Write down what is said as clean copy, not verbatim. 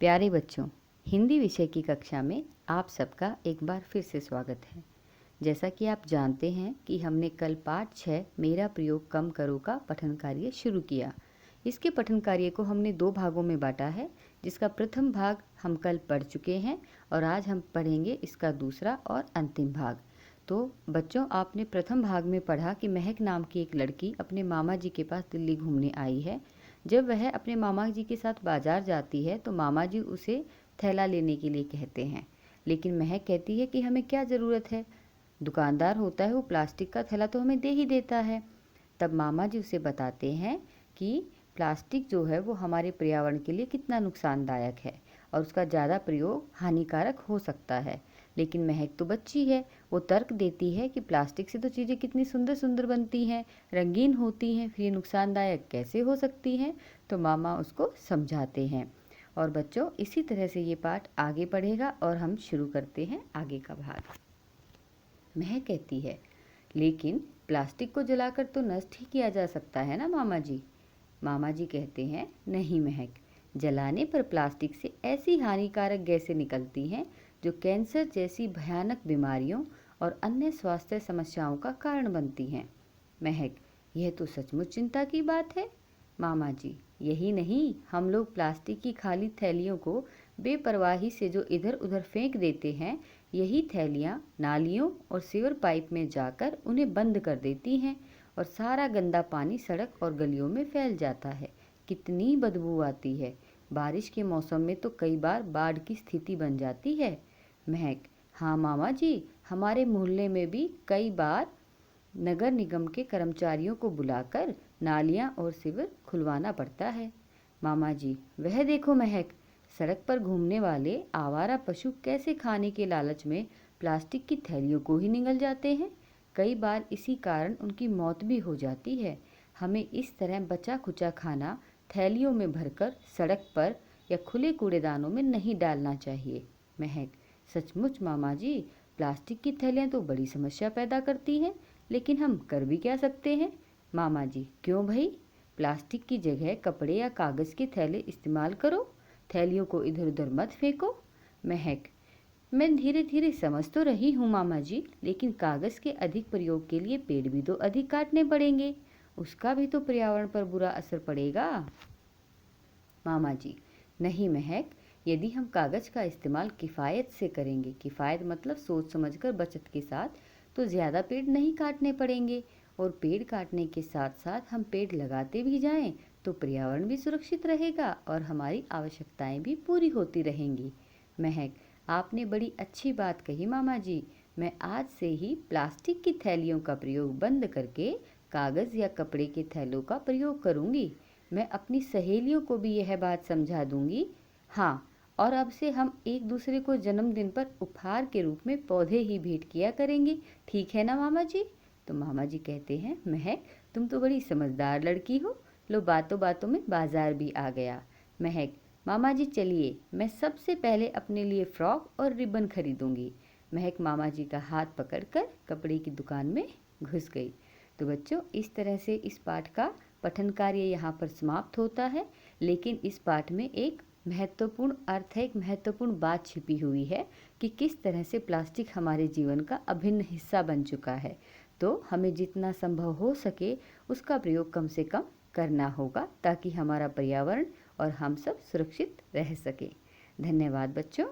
प्यारे बच्चों, हिंदी विषय की कक्षा में आप सबका एक बार फिर से स्वागत है। जैसा कि आप जानते हैं कि हमने कल पाठ 6 मेरा प्रयोग कम करो का पठन कार्य शुरू किया। इसके पठन कार्य को हमने 2 भागों में बांटा है, जिसका प्रथम भाग हम कल पढ़ चुके हैं और आज हम पढ़ेंगे इसका दूसरा और अंतिम भाग। तो बच्चों, आपने प्रथम भाग में पढ़ा कि महक नाम की एक लड़की अपने मामा जी के पास दिल्ली घूमने आई है। जब वह अपने मामा जी के साथ बाजार जाती है तो मामा जी उसे थैला लेने के लिए कहते हैं, लेकिन महक कहती है कि हमें क्या ज़रूरत है, दुकानदार होता है वो प्लास्टिक का थैला तो हमें दे ही देता है। तब मामा जी उसे बताते हैं कि प्लास्टिक जो है वो हमारे पर्यावरण के लिए कितना नुकसानदायक है और उसका ज़्यादा प्रयोग हानिकारक हो सकता है। लेकिन महक तो बच्ची है, वो तर्क देती है कि प्लास्टिक से तो चीज़ें कितनी सुंदर सुंदर बनती हैं, रंगीन होती हैं, फिर ये नुकसानदायक कैसे हो सकती हैं। तो मामा उसको समझाते हैं। और बच्चों, इसी तरह से ये पाठ आगे बढ़ेगा और हम शुरू करते हैं आगे का भाग। महक कहती है, लेकिन प्लास्टिक को जलाकर तो नष्ट ही किया जा सकता है ना मामा जी। मामा जी कहते हैं, नहीं महक, जलाने पर प्लास्टिक से ऐसी हानिकारक गैसें निकलती हैं जो कैंसर जैसी भयानक बीमारियों और अन्य स्वास्थ्य समस्याओं का कारण बनती हैं। महक, यह तो सचमुच चिंता की बात है। मामा जी, यही नहीं, हम लोग प्लास्टिक की खाली थैलियों को बेपरवाही से जो इधर उधर फेंक देते हैं, यही थैलियाँ नालियों और सीवर पाइप में जाकर उन्हें बंद कर देती हैं और सारा गंदा पानी सड़क और गलियों में फैल जाता है। कितनी बदबू आती है। बारिश के मौसम में तो कई बार बाढ़ की स्थिति बन जाती है। महक, हाँ मामा जी, हमारे मोहल्ले में भी कई बार नगर निगम के कर्मचारियों को बुलाकर नालियां और सीवर खुलवाना पड़ता है। मामा जी, वह देखो महक, सड़क पर घूमने वाले आवारा पशु कैसे खाने के लालच में प्लास्टिक की थैलियों को ही निगल जाते हैं। कई बार इसी कारण उनकी मौत भी हो जाती है। हमें इस तरह बचा खुचा खाना थैलियों में भरकर सड़क पर या खुले कूड़ेदानों में नहीं डालना चाहिए। महक, सचमुच मामा जी, प्लास्टिक की थैलियाँ तो बड़ी समस्या पैदा करती हैं, लेकिन हम कर भी क्या सकते हैं। मामा जी, क्यों भाई, प्लास्टिक की जगह कपड़े या कागज़ के थैले इस्तेमाल करो, थैलियों को इधर उधर मत फेंको। महक, मैं धीरे धीरे समझ तो रही हूँ मामा जी, लेकिन कागज़ के अधिक प्रयोग के लिए पेड़ भी तो अधिक काटने पड़ेंगे, उसका भी तो पर्यावरण पर बुरा असर पड़ेगा। मामा जी, नहीं महक, यदि हम कागज़ का इस्तेमाल किफ़ायत से करेंगे, किफ़ायत मतलब सोच समझकर बचत के साथ, तो ज़्यादा पेड़ नहीं काटने पड़ेंगे और पेड़ काटने के साथ साथ हम पेड़ लगाते भी जाएं तो पर्यावरण भी सुरक्षित रहेगा और हमारी आवश्यकताएं भी पूरी होती रहेंगी। महक, आपने बड़ी अच्छी बात कही मामा जी, मैं आज से ही प्लास्टिक की थैलियों का प्रयोग बंद करके कागज़ या कपड़े के थैलों का प्रयोग करूँगी। मैं अपनी सहेलियों को भी यह बात समझा दूंगी। हाँ, और अब से हम एक दूसरे को जन्मदिन पर उपहार के रूप में पौधे ही भेंट किया करेंगे, ठीक है ना मामा जी। तो मामा जी कहते हैं, महक, तुम तो बड़ी समझदार लड़की हो, लो बातों बातों में बाजार भी आ गया। महक, मामा जी चलिए, मैं सबसे पहले अपने लिए फ्रॉक और रिबन खरीदूंगी। महक मामा जी का हाथ पकड़कर कपड़े की दुकान में घुस गई। तो बच्चों, इस तरह से इस पाठ का पठन कार्य यहाँ पर समाप्त होता है, लेकिन इस पाठ में एक महत्वपूर्ण अर्थ है, एक महत्वपूर्ण बात छिपी हुई है कि किस तरह से प्लास्टिक हमारे जीवन का अभिन्न हिस्सा बन चुका है। तो हमें जितना संभव हो सके उसका प्रयोग कम से कम करना होगा, ताकि हमारा पर्यावरण और हम सब सुरक्षित रह सकें। धन्यवाद बच्चों।